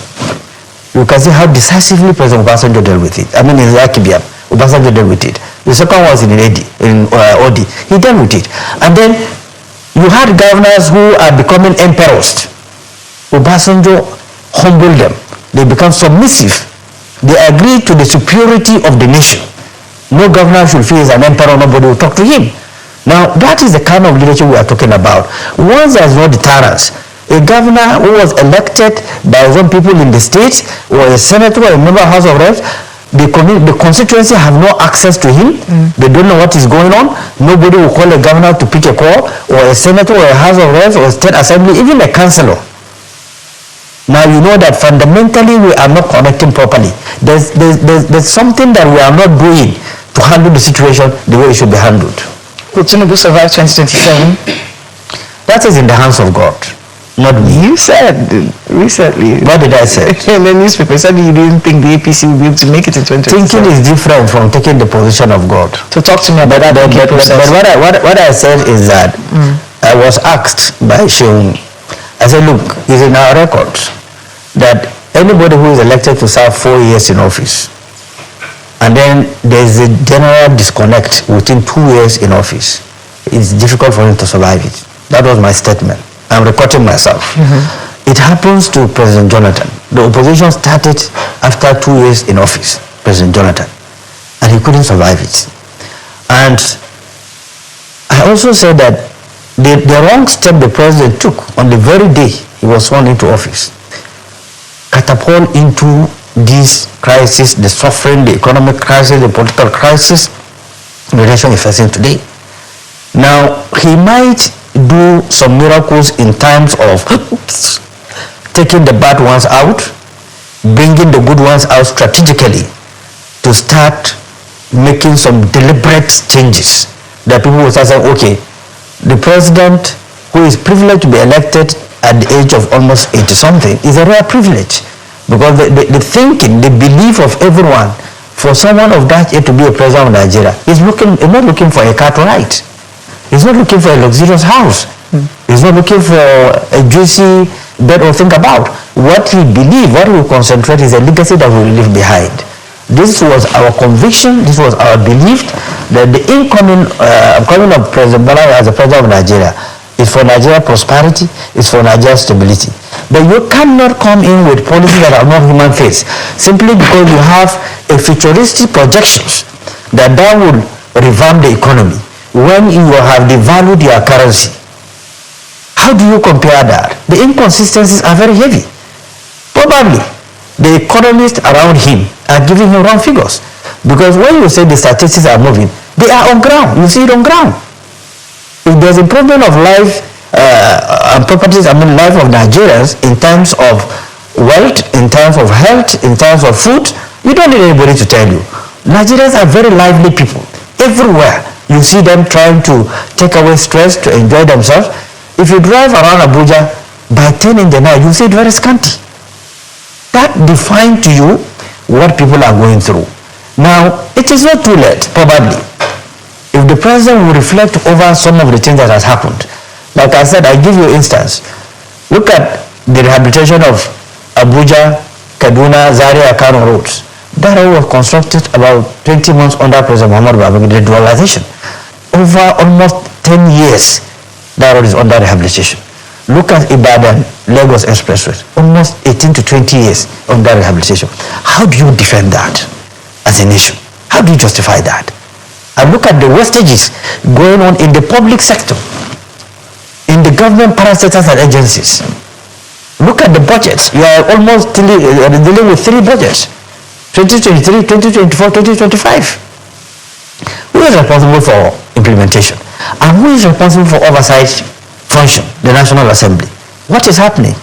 You can see how decisively President Obasanjo dealt with it. I mean, in Gabam, Obasanjo dealt with it. The second was in Odi. He dealt with it. And then you had governors who are becoming emperors. Obasanjo humbled them. They become submissive. They agree to the superiority of the nation. No governor should feel he's an emperor, nobody will talk to him. Now, that is the kind of leadership we are talking about. Once there is no deterrence, a governor who was elected by some people in the state, or a senator or a member of House of Reps, the constituency have no access to him. They don't know what is going on. Nobody will call a governor to pick a call, or a senator, or a House of Reps, or a state assembly, even a councillor. Now you know that fundamentally we are not connecting properly. There's something that we are not doing to handle the situation the way it should be handled. Will Tinubu survive 2027? That is in the hands of God, not me. You said recently. What did I say? In the newspaper, said you didn't think the APC will be able to make it in 2027. Thinking is different from taking the position of God. So talk to me about that. But what I said is that I was asked by Sheung. I said, look, it's in our records that anybody who is elected to serve 4 years in office, and then there's a general disconnect within 2 years in office, it's difficult for him to survive it. That was my statement. I'm recording myself. It happens to President Jonathan. The opposition started after 2 years in office, President Jonathan, and he couldn't survive it. And I also said that the wrong step the president took on the very day he was sworn into office catapult into this crisis, the suffering, the economic crisis, the political crisis the nation is facing today. Now, he might do some miracles in terms of taking the bad ones out, bringing the good ones out strategically to start making some deliberate changes that people will start saying, okay, the president who is privileged to be elected at the age of almost 80-something is a rare privilege, because the thinking, the belief of everyone, for someone of that age to be a president of Nigeria, is not looking for a car to ride. He's not looking for a luxurious house. He's not looking for a juicy bed or think about. What he believes, what he will concentrate is a legacy that we will leave behind. This was our conviction, this was our belief, that the incoming coming of President Bola as the president of Nigeria is for Nigeria prosperity, is for Nigeria stability. But you cannot come in with policies that are not human face, simply because you have a futuristic projections that will revamp the economy when you have devalued your currency. How do you compare that? The inconsistencies are very heavy. Probably the economists around him are giving him wrong figures, because when you say the statistics are moving, they are on ground. You see it on ground. If there's improvement of life and properties, life of Nigerians in terms of wealth, in terms of health, in terms of food, you don't need anybody to tell you. Nigerians are very lively people. Everywhere you see them trying to take away stress, to enjoy themselves. If you drive around Abuja, by 10 in the night, you see it very scanty. That defines to you what people are going through. Now, it is not too late, probably, if the president will reflect over some of the things that has happened. Like I said, I give you an instance. Look at the rehabilitation of Abuja, Kaduna, Zaria, Kano roads. That road was constructed about 20 months under President Muhammad Buhari, the dualization. Over almost 10 years, that road is under rehabilitation. Look at Ibadan, Lagos Expressway, almost 18 to 20 years under rehabilitation. How do you defend that as a nation? How do you justify that? And look at the wastages going on in the public sector, in the government parastatals and agencies. Look at the budgets. You are almost dealing with 3 budgets, 2023, 2024, 2025. Who is responsible for implementation? And who is responsible for oversight function? The National Assembly. What is happening?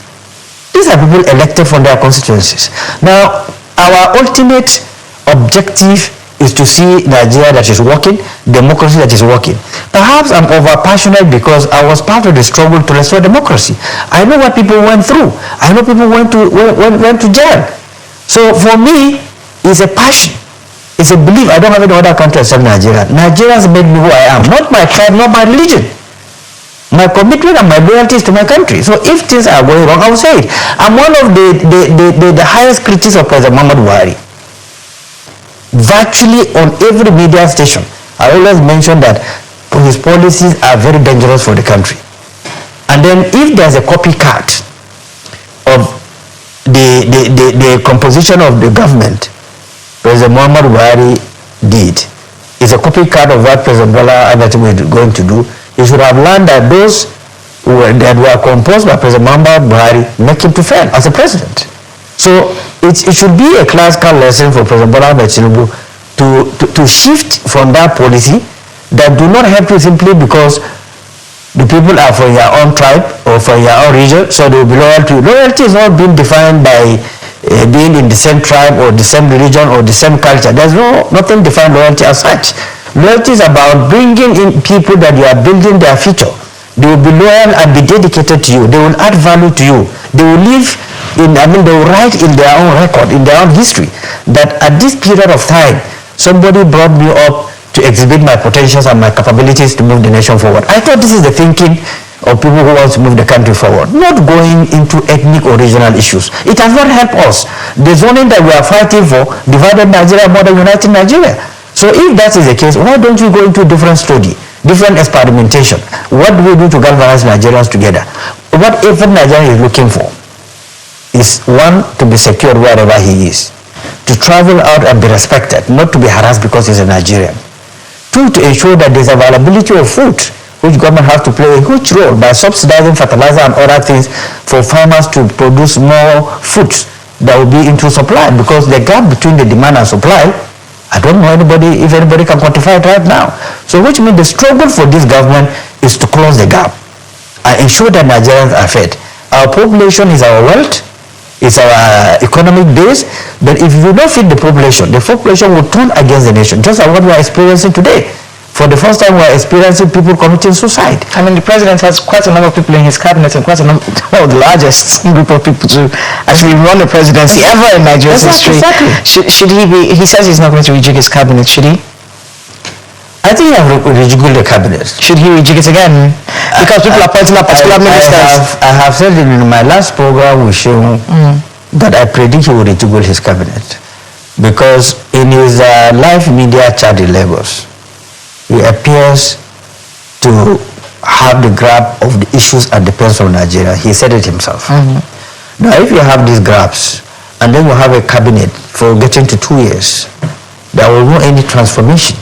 These are people elected from their constituencies. Now, our ultimate objective is to see Nigeria that is working, democracy that is working. Perhaps I'm over-passionate because I was part of the struggle to restore democracy. I know what people went through. I know people went to jail. So for me, it's a passion. It's a belief. I don't have any other country except Nigeria. Nigeria has made me who I am. Not my tribe, not my religion. My commitment and my loyalty is to my country. So if things are going wrong, I will say it. I'm one of the highest critics of President Muhammad Buhari. Virtually on every media station, I always mention that his policies are very dangerous for the country. And then if there's a copycat of the composition of the government President Muhammad Buhari did, is a copycat of what President Bola Ahmed Tinubu is going to do. He should have learned that those that were composed by President Muhammadu Buhari make him to fail as a president. So it should be a classical lesson for President Bola Ahmed Tinubu to shift from that policy that do not help you simply because the people are from your own tribe or from your own region, so they will be loyal to you. Loyalty is not being defined by being in the same tribe or the same religion or the same culture. There's nothing defined loyalty as such. Loyalty is about bringing in people that you are building their future. They will be loyal and be dedicated to you. They will add value to you. They will live in, they will write in their own record, in their own history, that at this period of time, somebody brought me up to exhibit my potentials and my capabilities to move the nation forward. I thought this is the thinking of people who want to move the country forward, not going into ethnic or regional issues. It has not helped us. The zoning that we are fighting for divided Nigeria more than united Nigeria. So if that is the case, why don't you go into different study, different experimentation? What do we do to galvanize Nigerians together? Whatever Nigeria is looking for is, one, to be secured wherever he is, to travel out and be respected, not to be harassed because he's a Nigerian. Two, to ensure that there's availability of food, which government has to play a huge role by subsidizing fertilizer and other things for farmers to produce more food that will be into supply, because the gap between the demand and supply, I don't know if anybody can quantify it right now. So which means the struggle for this government is to close the gap and ensure that Nigerians are fed. Our population is our wealth, it's our economic base, but if you don't feed the population will turn against the nation, just like what we are experiencing today. For the first time, we are experiencing people committing suicide. I mean, the president has quite a number of people in his cabinet and quite a number of the largest group of people to actually run the presidency ever in Nigeria's history. Exactly. Should he be, he says he's not going to rejig his cabinet, should he? I think I have rejigged the cabinet. Should he rejig it again? Because people are pointing out particular ministers. I have said in my last program with Shehu that I predict he will rejiggle his cabinet, because in his live media chat in Lagos, he appears to have the grasp of the issues and the pains of Nigeria. He said it himself. Now, if you have these grasps, and then you have a cabinet for getting to 2 years, there will not any transformation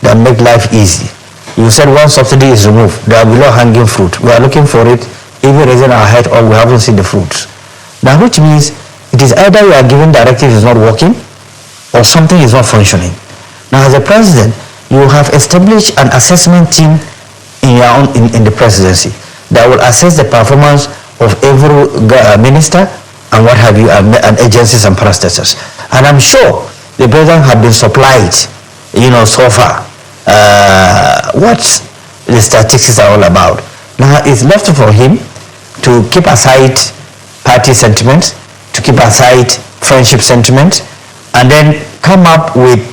that make life easy. You said one subsidy is removed, there will be no hanging fruit. We are looking for it, even raising our head, or we haven't seen the fruits. Now, which means it is either you are giving directives is not working, or something is not functioning. Now, as a president, you have established an assessment team in your own in the presidency that will assess the performance of every minister and what have you, and agencies and parastatals. And I'm sure the president has been supplied, so far, what the statistics are all about. Now it's left for him to keep aside party sentiments, to keep aside friendship sentiments, and then come up with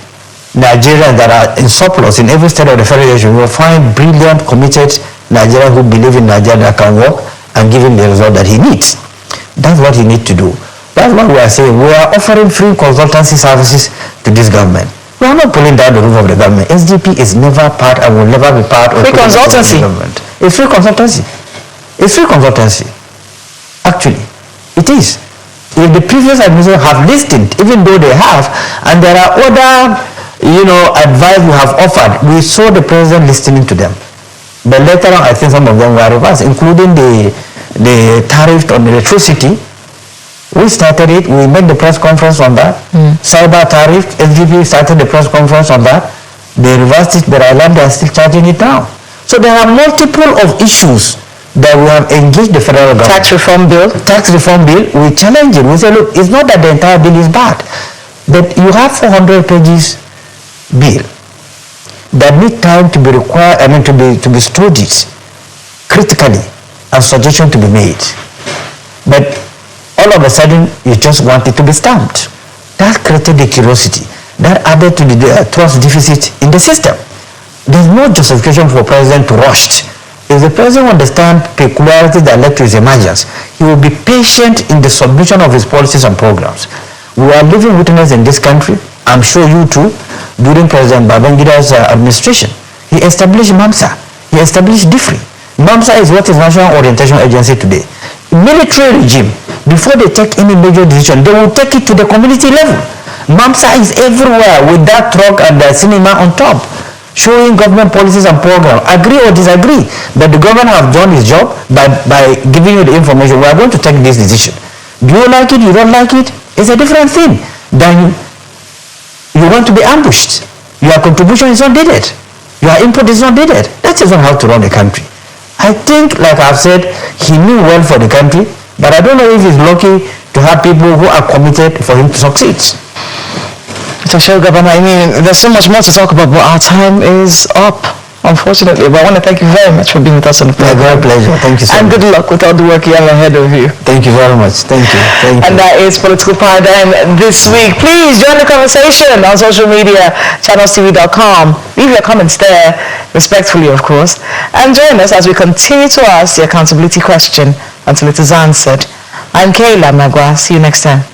Nigerians that are in surplus in every state of the federation. You will find brilliant, committed Nigerians who believe in Nigeria that can work and give him the result that he needs. That's what he needs to do. That's what we are saying. We are offering free consultancy services to this government. We are not pulling down the roof of the government. SDP is never part and will never be part of free consultancy. The government. It's free consultancy. It's free consultancy. Actually, it is. If the previous administration have listened, even though they have, and there are other advice we have offered, we saw the president listening to them. But later on, I think some of them were reversed, including the tariff on electricity. We started it, we made the press conference on that. Cyber tariff, SDP started the press conference on that. They reversed it, but I learned they are still charging it now. So there are multiple of issues that we have engaged the federal government. Tax reform bill, we challenge it. We say, look, it's not that the entire bill is bad, but you have 400 pages bill that need time to be required, to be studied critically and suggestion to be made. But all of a sudden, you just want it to be stamped. That created the curiosity. That added to the trust deficit in the system. There's no justification for president to rush. If the president understands peculiarities that led to his emergence, he will be patient in the submission of his policies and programs. We are living witness in this country, I'm sure you too, during President Babangida's administration. He established MAMSA. He established DIFRI. MAMSA is what is National Orientation Agency today. Military regime, before they take any major decision, they will take it to the community level. MAMSA is everywhere with that truck and the cinema on top. showing government policies and programs. Agree or disagree that the government have done his job by giving you the information. We are going to take this decision. Do you like it? You don't like it? It's a different thing than you want to be ambushed. Your contribution is not needed. Your input is not needed. That is not how to run a country. I think, like I've said, he knew well for the country, but I don't know if he's lucky to have people who are committed for him to succeed. Mr. Gabam, I mean, there's so much more to talk about, but our time is up, unfortunately. But I want to thank you very much for being with us on the program. My great pleasure. Thank you so much. And good luck with all the work you have ahead of you. Thank you very much. Thank you. Thank you. And that is Political Paradigm this week. Please join the conversation on social media, channelstv.com. Leave your comments there, respectfully, of course. And join us as we continue to ask the accountability question until it is answered. I'm Kayla Magwa. See you next time.